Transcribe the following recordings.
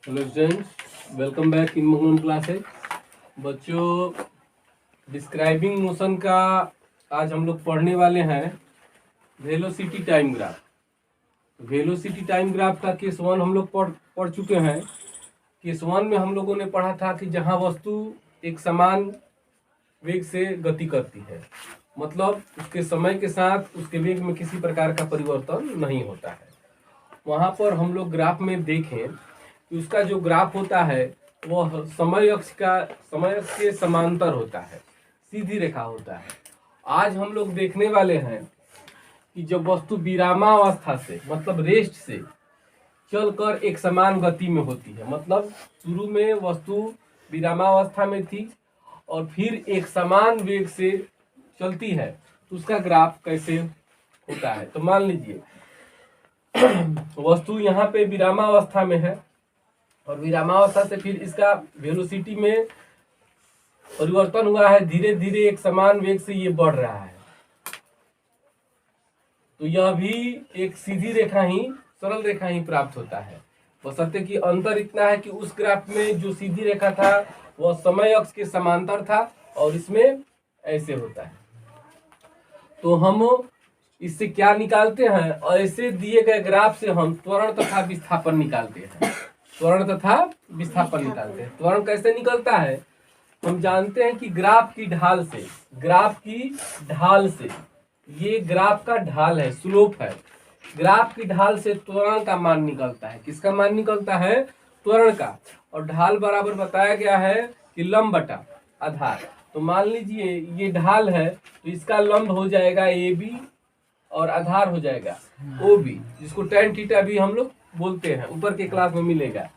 Hello students, welcome back in Mangalam classes. बच्चों, describing motion का आज हम लोग पढ़ने वाले हैं velocity time graph. Velocity time graph का केस 1 हम लोग पढ़ चुके हैं। केस 1 में हम लोगों ने पढ़ा था कि जहां वस्तु एक समान वेग से गति करती है, मतलब उसके समय के साथ उसके वेग में किसी प्रकार का परिवर्तन नहीं होता है, वहां पर हम लोग ग्राफ में देखें कि उसका जो ग्राफ होता है वह समय अक्ष के समांतर होता है, सीधी रेखा होता है। आज हम लोग देखने वाले हैं कि जब वस्तु विरामावस्था से मतलब रेस्ट से चलकर एक समान गति में होती है, मतलब शुरू में वस्तु विरामावस्था में थी और फिर एक समान वेग से चलती है, तो उसका ग्राफ कैसे होता है। तो मान लीजिए वस्तु यहाँ पे विरामावस्था में है और विरामावस्था से फिर इसका वेलोसिटी में परिवर्तन हुआ है, धीरे धीरे एक समान वेग से ये बढ़ रहा है। तो यह भी एक सीधी रेखा ही, सरल रेखा ही प्राप्त होता है, बशर्ते कि अंतर इतना है कि उस ग्राफ में जो सीधी रेखा था वह समय अक्ष के समांतर था और इसमें ऐसे होता है। तो हम इससे क्या निकालते हैं, ऐसे दिए गए ग्राफ से हम त्वरण तथा विस्थापन निकालते हैं। त्वरण तथा विस्थापन निकालते हैं। त्वरण कैसे निकलता है, हम जानते हैं कि ग्राफ की ढाल से ये ग्राफ का ढाल है, स्लोप है, ग्राफ की ढाल से त्वरण का मान निकलता है। किसका मान निकलता है? त्वरण का। और ढाल बराबर बताया गया है कि लंब बटा आधार। तो मान लीजिए ये ढाल है, तो इसका लंब हो जाएगा AB और आधार हो जाएगा OB, जिसको tan थीटा भी हम लोग बोलते हैं, ऊपर के क्लास में मिलेगा।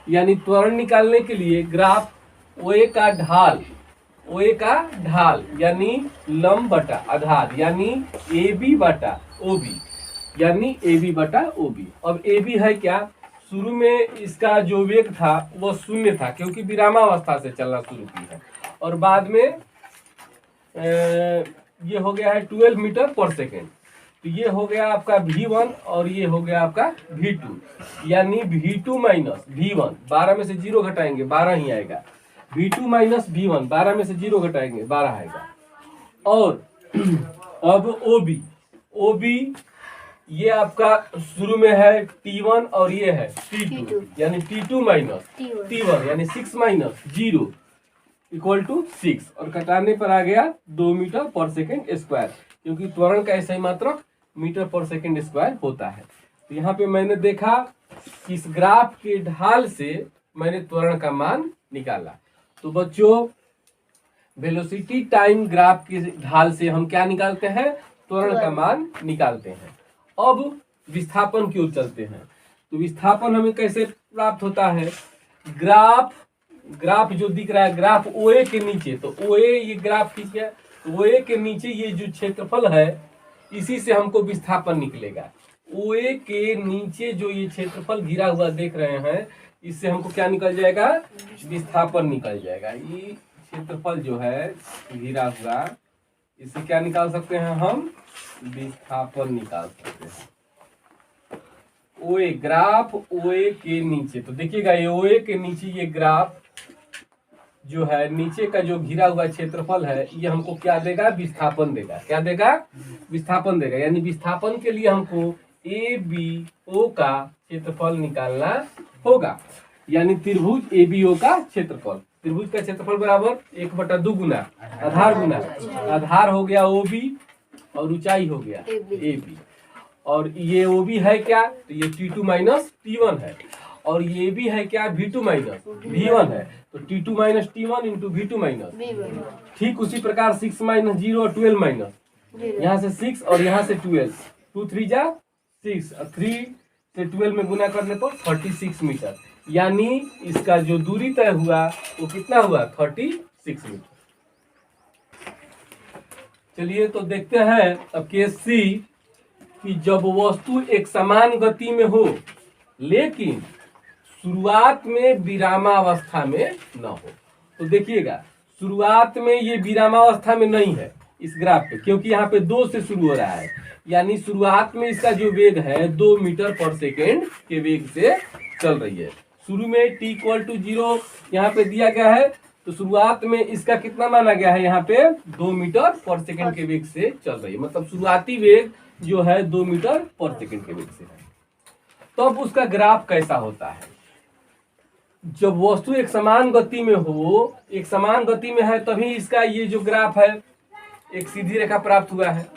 यानी त्वरण निकालने के लिए ग्राफ OA का ढाल यानी लंब बटा आधार यानी AB बटा OB यानी AB बटा OB। अब AB है क्या? शुरू में इसका जो वेग था वो 0 था, क्योंकि विरामावस्था से चलना शुरू की है, और बाद में ये हो गया है 12 मीटर पर सेकेंड। तो ये हो गया आपका V1 और ये हो गया आपका V2, यानी V2 माइनस V1, 12 में से 0 घटाएंगे 12 ही आएगा। V2 माइनस V1, 12 में से 0 घटाएंगे 12 आएगा। और अब OB ये आपका शुरू में है T1 और ये है T2, यानी T2 माइनस T1 यानी 6 माइनस 0 इक्वल टू 6, और घटाने पर आ गया 2 मीटर पर सेकेंड स्क्वायर, क्योंकि त्वरण का सही मात्रक मीटर पर सेकेंड स्क्वायर होता है। तो यहाँ पे मैंने देखा कि इस ग्राफ के ढाल से मैंने त्वरण का मान निकाला। तो बच्चों, वेलोसिटी टाइम ग्राफ की ढाल से हम क्या निकालते हैं? त्वरण का मान निकालते हैं। अब विस्थापन की ओर चलते हैं। तो विस्थापन हमें कैसे प्राप्त होता है? ग्राफ जो दिख रहा है, ग्राफ OA के नीचे, तो OA ये ग्राफ ठीक है, OA के नीचे ये जो क्षेत्रफल है इसी से हमको विस्थापन निकलेगा। OA के नीचे जो ये क्षेत्रफल घिरा हुआ देख रहे हैं, इससे हमको क्या निकल जाएगा? विस्थापन निकल जाएगा। ये क्षेत्रफल जो है घिरा हुआ, इससे क्या निकाल सकते हैं हम? विस्थापन निकाल सकते हैं। OA ग्राफ OA के नीचे, तो देखिएगा ये OA के नीचे ये ग्राफ जो है, नीचे का जो घिरा हुआ क्षेत्रफल है, ये हमको क्या देगा? विस्थापन देगा। क्या देगा? विस्थापन देगा। यानी विस्थापन के लिए हमको ABO का क्षेत्रफल निकालना होगा, यानी त्रिभुज ABO का क्षेत्रफल। त्रिभुज का क्षेत्रफल बराबर 1/2 गुना आधार गुना आधार हो गया OB और ऊंचाई हो गया AB। और ये OB है क्या? तो ये T2 माइनस T1 है, और ये भी है क्या? V2 माइनस V1 है। तो T2 minus T1 into V2 minus. ठीक उसी प्रकार 6 माइनस 0 और 12 माइनस, यहाँ से 6 और यहाँ से 12, 2 3 जा 6 और 3 से 12 में गुना करने पर 36 मीटर, यानी इसका जो दूरी तय हुआ वो कितना हुआ? 36 मीटर। चलिए तो देखते हैं अब केस C कि जब वस्तु एक समान गति में हो लेकिन शुरुआत में विरामावस्था में न हो। तो देखिएगा शुरुआत में ये विरामावस्था में नहीं है इस ग्राफ पे, क्योंकि यहाँ पे 2 से शुरू हो रहा है, यानी शुरुआत में इसका जो वेग है 2 मीटर पर सेकेंड के वेग से चल रही है। शुरू में t इक्वल टू 0 यहाँ पे दिया गया है, तो शुरुआत में इसका कितना माना गया है, यहाँ पे 2 मीटर पर सेकंड के वेग से चल रही है, मतलब शुरुआती वेग जो है 2 मीटर पर सेकंड के वेग से है। तो अब उसका ग्राफ कैसा होता है, जब वस्तु एक समान गति में हो, एक समान गति में है, तभी इसका ये जो ग्राफ है एक सीधी रेखा प्राप्त हुआ है।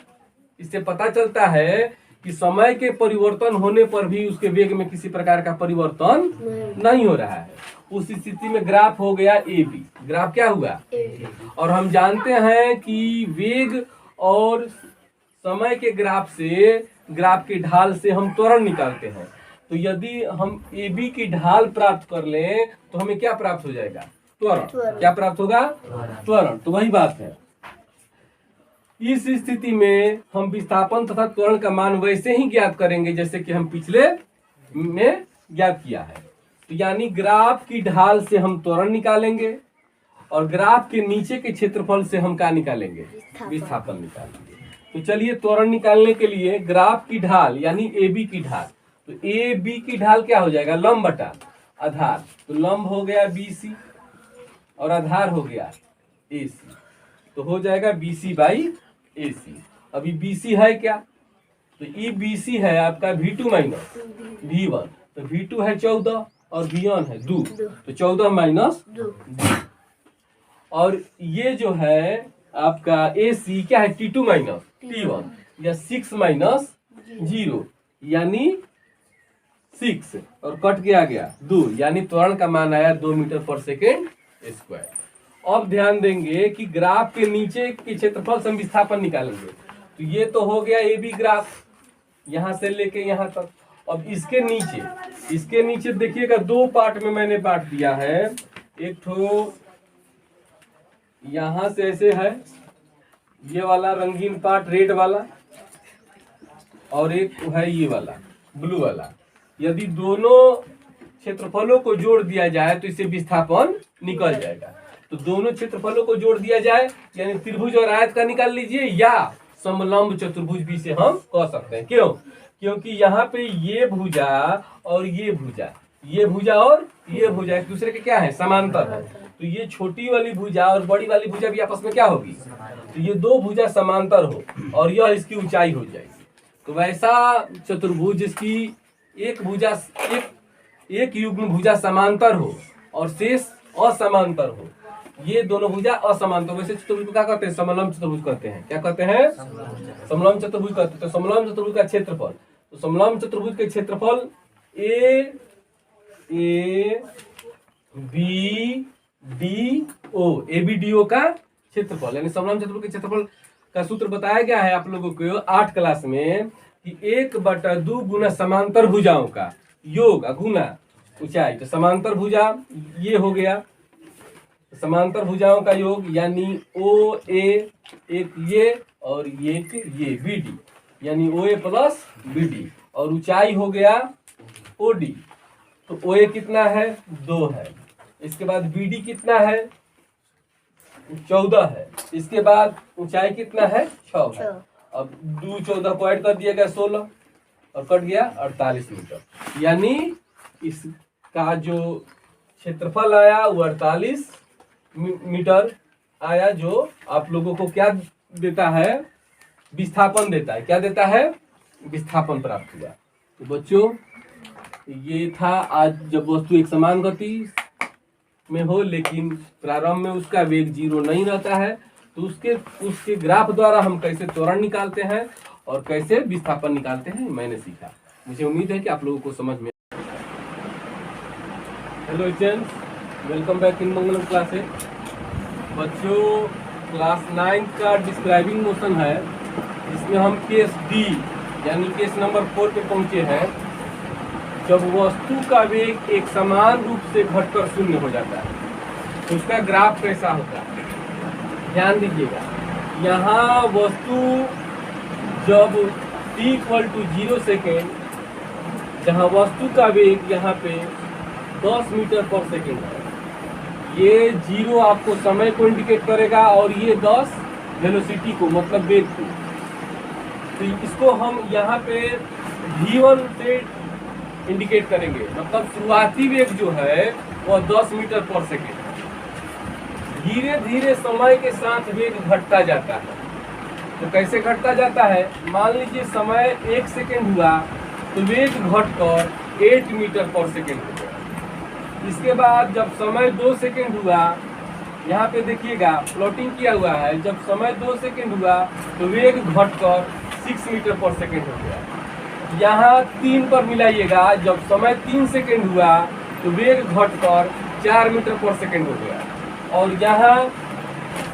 इससे पता चलता है कि समय के परिवर्तन होने पर भी उसके वेग में किसी प्रकार का परिवर्तन नहीं हो रहा है। उस स्थिति में ग्राफ हो गया ए बी। ग्राफ क्या हुआ, और हम जानते हैं कि वेग और समय के ग्राफ से, ग्राफ के ढाल से हम त्वरण निकालते हैं। तो यदि हम ए बी की ढाल प्राप्त कर लें तो हमें क्या प्राप्त हो जाएगा, त्वरण। क्या प्राप्त होगा, त्वरण। तो वही बात है, इस स्थिति में हम विस्थापन तथा त्वरण का मान वैसे ही ज्ञात करेंगे जैसे कि हम पिछले में ज्ञात किया है। तो यानी ग्राफ की ढाल से हम त्वरण निकालेंगे और ग्राफ के नीचे के क्षेत्रफल से हम क्या निकालेंगे, विस्थापन निकालेंगे। तो चलिए त्वरण निकालने के लिए ग्राफ की ढाल यानी ए बी की ढाल, तो ए बी की ढाल क्या हो जाएगा, लंब बटा आधार। तो लंब हो गया बी सी और आधार हो गया ए सी, तो हो जाएगा बी सी बाई ए सी। अभी बी सी है क्या, तो ई बी सी है आपका V2 माइनस V1, तो V2 है 14 और V1 है 2, तो 14 माइनस 2। और ये जो है आपका ए सी क्या है, T2 माइनस T1 या 6 माइनस 0 यानी 6, और कट के आ गया 2, यानी त्वरण का मान आया 2 मीटर पर सेकेंड स्क्वायर। अब ध्यान देंगे कि ग्राफ के नीचे के क्षेत्रफल से हम विस्थापन निकालेंगे। तो ये तो हो गया ए बी ग्राफ, यहां से लेके यहां तक। अब इसके नीचे देखिएगा, दो पार्ट में मैंने बांट दिया है। एक तो यहां से ऐसे है, ये वाला रंगीन पार्ट रेड वाला, और एक है ये वाला ब्लू वाला। यदि दोनों क्षेत्रफलों को जोड़ दिया जाए तो इससे विस्थापन निकल जाएगा। तो दोनों क्षेत्रफलों को जोड़ दिया जाए, यानी त्रिभुज और आयत का निकाल लीजिए, या समलंब चतुर्भुज भी से हम कह सकते हैं। क्यों, क्योंकि यहाँ पे ये भुजा और ये भुजा, ये भुजा और ये भुजा एक दूसरे के क्या है, समांतर है। तो ये छोटी वाली भुजा और बड़ी वाली भुजा भी आपस में क्या होगी, तो ये दो भुजा समांतर हो और यह इसकी ऊंचाई हो जाएगी। तो वैसा चतुर्भुज जिसकी एक भुजा एक युग्म भुजा समांतर हो और शेष असमांतर हो, ये दोनों भुजा असमांतर, वैसे चतुर्भुज को क्या कहते हैं, समलंब चतुर्भुज कहते हैं। क्या कहते हैं, समलंब चतुर्भुज कहते हैं। तो समलंब चतुर्भुज का क्षेत्रफल, तो समलंब चतुर्भुज के क्षेत्रफल A B D O, A B D O का क्षेत्रफल, यानी समलंब चतुर्भुज के क्षेत्रफल का सूत्र बताया गया है आप लोगों को 8 क्लास में कि 1/2 गुना समांतर भुजाओं का योग गुना ऊंचाई। तो समांतर भुजा ये हो गया, समांतर भुजाओं का योग यानी ओ ए, एक ये और एक ये बी डी, यानी ओ ए प्लस बी डी, और ऊंचाई हो गया ओ डी। तो ओ ए कितना है, 2 है। इसके बाद बी डी कितना है, 14 है। इसके बाद ऊंचाई कितना है, 6 है। अब 2 14 को ऐड कर दिया गया 16 और कट गया 48 मीटर, यानी इसका जो क्षेत्रफल आया वो 48 मीटर आया, जो आप लोगों को क्या देता है, विस्थापन देता है। क्या देता है, विस्थापन प्राप्त हुआ। तो बच्चों ये था आज, जब वस्तु एक समान गति में हो लेकिन प्रारंभ में उसका वेग 0 नहीं रहता है, तो उसके ग्राफ द्वारा हम कैसे त्वरण निकालते हैं और कैसे विस्थापन निकालते हैं मैंने सीखा। मुझे उम्मीद है कि आप लोगों को समझ में। Hello students, welcome back in Mangalam classes. बच्चों क्लास 9 का डिस्क्राइबिंग मोशन है, जिसमें हम केस डी यानी केस नंबर 4 पे पहुंचे हैं। जब वस्तु का वेग एक समान रूप से घटकर 0 हो जाता है तो उसका ग्राफ कैसा होता है, ध्यान दीजिएगा। यहाँ वस्तु जब t = 0 सेकेंड, जहाँ वस्तु का वेग यहाँ पे 10 मीटर पर सेकेंड है, ये 0 आपको समय को इंडिकेट करेगा और ये 10 वेलोसिटी को, मतलब वेग को। तो इसको हम यहाँ पे v1 से इंडिकेट करेंगे। मतलब शुरुआती वेग जो है वह 10 मीटर पर सेकेंड है। धीरे धीरे समय के साथ वेग घटता जाता है। तो कैसे घटता जाता है? मान लीजिए समय 1 सेकेंड हुआ तो वेग घटकर 8 मीटर पर सेकेंड हो गया। इसके बाद जब समय 2 सेकेंड हुआ, यहाँ पे देखिएगा प्लॉटिंग किया हुआ है, जब समय 2 सेकेंड हुआ तो वेग घटकर 6 मीटर पर सेकेंड हो गया। यहाँ 3 पर मिलाइएगा, जब समय 3 सेकेंड हुआ तो वेग घटकर 4 मीटर पर सेकेंड हो गया। और यहाँ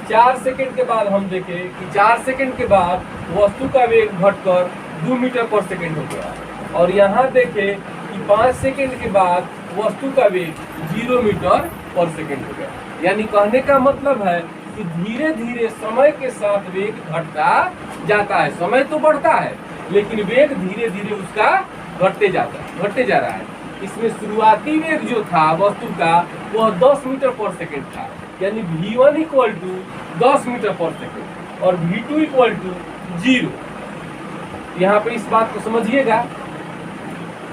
4 सेकेंड के बाद हम देखें कि 4 सेकेंड के बाद वस्तु का वेग घटकर 2 मीटर पर सेकेंड हो गया। और यहाँ देखें कि 5 सेकेंड के बाद वस्तु का वेग 0 मीटर पर सेकेंड हो गया। यानी कहने का मतलब है कि धीरे धीरे समय के साथ वेग घटता जाता है। समय तो बढ़ता है लेकिन वेग धीरे धीरे उसका घटते जा रहा है। इसमें शुरुआती वेग जो था वस्तु का वह 10 मीटर पर सेकेंड था, यानी v1 इक्वल टू 10 मीटर पर सेकेंड और v2 इक्वल टू 0। यहाँ पे इस बात को समझिएगा,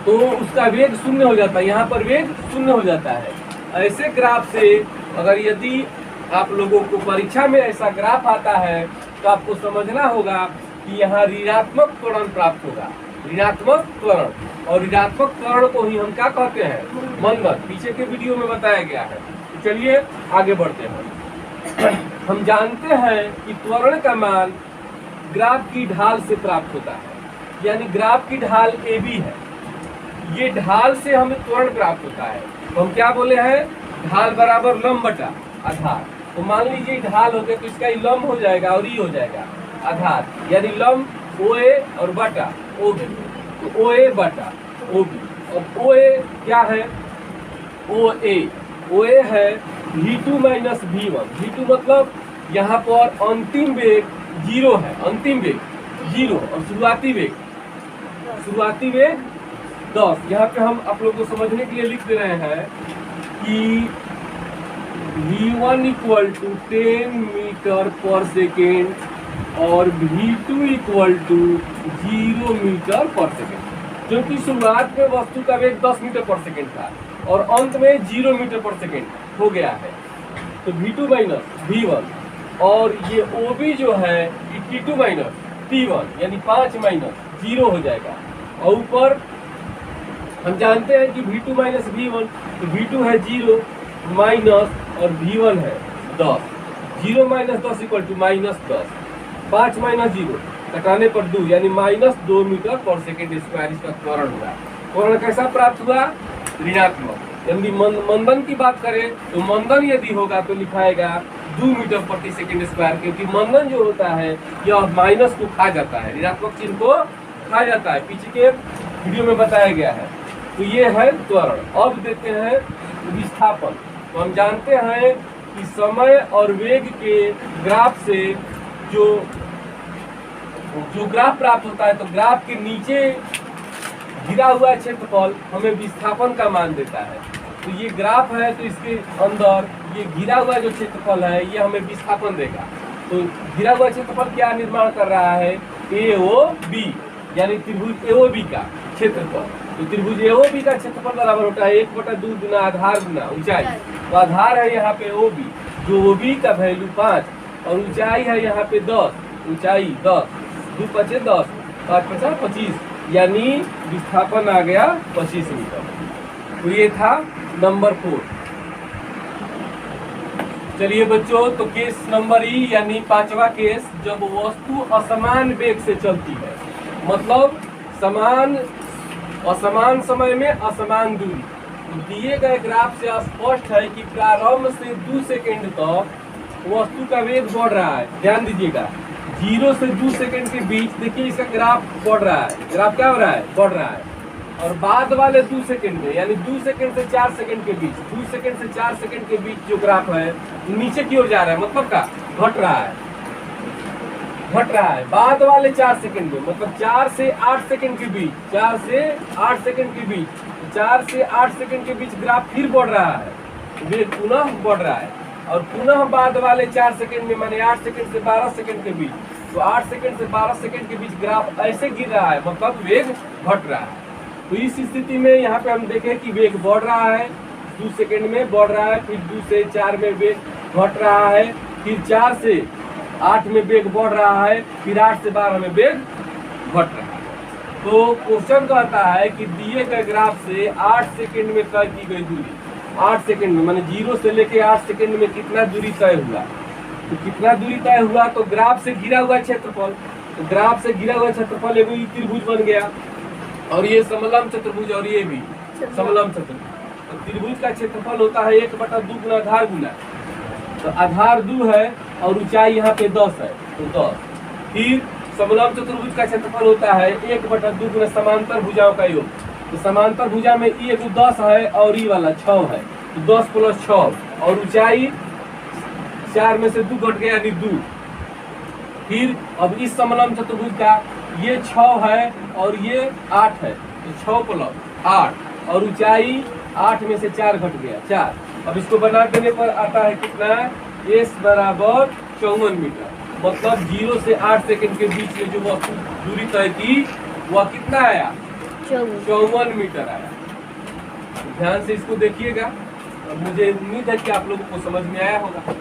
तो उसका वेग शून्य हो जाता है, यहाँ पर वेग शून्य हो जाता है। ऐसे ग्राफ से अगर यदि आप लोगों को परीक्षा में ऐसा ग्राफ आता है तो आपको समझना होगा कि यहाँ ऋणात्मक त्वरण प्राप्त होगा, ऋणात्मक त्वरण। और ऋणात्मक त्वरण को ही हम क्या कहते हैं? मंदन। पीछे के वीडियो में बताया गया है। तो चलिए आगे बढ़ते हैं। हम जानते हैं कि त्वरण का मान ग्राफ की ढाल से प्राप्त होता है, यानी ग्राफ की ढाल AB है, ये ढाल से हमें त्वरण प्राप्त होता है। तो हम क्या बोले हैं? ढाल बराबर लंब बटा आधार। तो मान लीजिए ढाल हो गया तो इसका लंब हो जाएगा और ये हो जाएगा आधार, यानी लंब OA और बटा OB, तो OA बटा OB। और OA क्या है? OA है V2 माइनस V1। V2 मतलब यहाँ पर अंतिम वेग 0 है, अंतिम वेग 0 और शुरुआती वेग 10। यहाँ पे हम आप लोगों को समझने के लिए लिख दे रहे हैं कि V1 इक्वल टू 10 मीटर पर सेकेंड और V2 इक्वल टू 0 मीटर पर सेकेंड। क्योंकि शुरुआत में वस्तु का वेग 10 मीटर पर सेकेंड था और अंत में 0 मीटर पर सेकेंड हो गया है। तो V2 माइनस V1 और ये OB जो है T2 माइनस T1, यानी 5 माइनस 0 हो जाएगा। और ऊपर हम जानते हैं कि V2 माइनस V1, तो V2 है 0 माइनस और V1 है 10। 0 minus 10 equal to minus 10। 5 minus 0 घटाने पर 2, यानी माइनस 2 मीटर पर सेकेंड स्क्वायर इसका त्वरण हुआ। त्वरण कैसा प्राप्त हुआ? ऋणात्मक। यदि मंदन की बात करें तो मंदन यदि होगा तो लिखाएगा 2 मीटर प्रति सेकेंड स्क्वायर, क्योंकि मंदन जो होता है यह माइनस को खा जाता है, ऋणात्मक चिन्ह को खा जाता है। पीछे के वीडियो में बताया गया है। तो ये है त्वरण। अब देखते हैं विस्थापन। तो हम जानते हैं कि समय और वेग के ग्राफ से जो ग्राफ प्राप्त होता है, तो ग्राफ के नीचे गिरा हुआ क्षेत्रफल हमें विस्थापन का मान देता है। तो ये ग्राफ है, तो इसके अंदर ये गिरा हुआ जो क्षेत्रफल है ये हमें विस्थापन देगा। तो गिरा हुआ क्षेत्रफल क्या निर्माण कर रहा है? AOB, यानी त्रिभुज AOB का क्षेत्रफल। तो त्रिभुज AOB का क्षेत्रफल बराबर होता है 1/2 गुना आधार गुना ऊंचाई। तो आधार है यहाँ पे OB, जो OB का वैल्यू 5 और ऊंचाई है यहाँ पे 10, ऊंचाई 10, 2 5 10, 5 5 25, यानी विस्थापन आ गया 25 मीटर। तो ये था नंबर 4। चलिए बच्चों, तो केस नंबर E यानी 5वां केस, जब वस्तु असमान वेग से चलती है, मतलब असमान समय में असमान दूरी। तो दिए गए ग्राफ से स्पष्ट है कि प्रारंभ से 2 सेकेंड तक वस्तु का वेग बढ़ रहा है। ध्यान दीजिएगा, 0 से 2 सेकेंड के बीच देखिए इसका ग्राफ बढ़ रहा है। ग्राफ क्या हो रहा है? बढ़ रहा है। और बाद वाले 2 सेकेंड में, यानी 2 सेकेंड से 4 सेकेंड के बीच, 2 सेकेंड से 4 सेकेंड के बीच जो ग्राफ है नीचे की ओर जा रहा है, मतलब का घट रहा है। बाद वाले 4 सेकेंड में, मतलब 4 से 8 सेकेंड के बीच, 4 से 8 सेकेंड के बीच, 4 से 8 सेकेंड के बीच ग्राफ फिर बढ़ रहा है, वेग पुनः बढ़ रहा है। और पुनः बाद वाले 4 सेकेंड में, माने 8 सेकेंड से 12 सेकेंड के बीच, तो 8 सेकेंड से 12 सेकेंड के बीच ग्राफ ऐसे गिर रहा है, मतलब वेग घट रहा है। तो इस स्थिति में यहाँ पे हम देखें कि वेग बढ़ रहा है, 2 सेकंड में बढ़ रहा है, फिर 2 से 4 में वेग घट रहा है, फिर 4 से 8 में वेग बढ़ रहा है, फिर 8 से 12 में वेग घट रहा है। तो क्वेश्चन कहता है कि दिए गए ग्राफ से 8 सेकंड में तय की गई दूरी, 8 सेकंड में माने 0 से लेके 8 सेकंड में कितना दूरी तय हुआ। तो कितना दूरी तय हुआ, तो ग्राफ से घिरा हुआ क्षेत्रफल, तो ग्राफ से घिरा हुआ क्षेत्रफल एगो त्रिभुज बन गया, और ये समलंब चतुर्भुज और ये भी समलंब चतुर्भुज। तो त्रिभुज का क्षेत्रफल होता है 1/2 गुना आधार गुना, तो आधार 2 है और ऊंचाई यहाँ पे 10 है, तो 10। फिर समलंब चतुर्भुज का क्षेत्रफल होता है 1/2 गुना समांतर भुजाओं का योग, तो समांतर भुजा में ये 10 है और ये वाला 6 है, तो 10 + 6, और ऊंचाई 4 में से 2 घट गया यानी 2। फिर अब इस समलंब चतुर्भुज का ये 6 है और ये 8 है, तो 6 + 8, और ऊंचाई 8 में से 4 घट गया 4। अब इसको बना देने पर आता है कितना, s बराबर 54 मीटर। मतलब 0 से 8 सेकंड के बीच में जो वस्तु दूरी तय की वह कितना आया, 54 मीटर आया। ध्यान से इसको देखिएगा। अब मुझे उम्मीद है कि आप लोगों को समझ में आया होगा।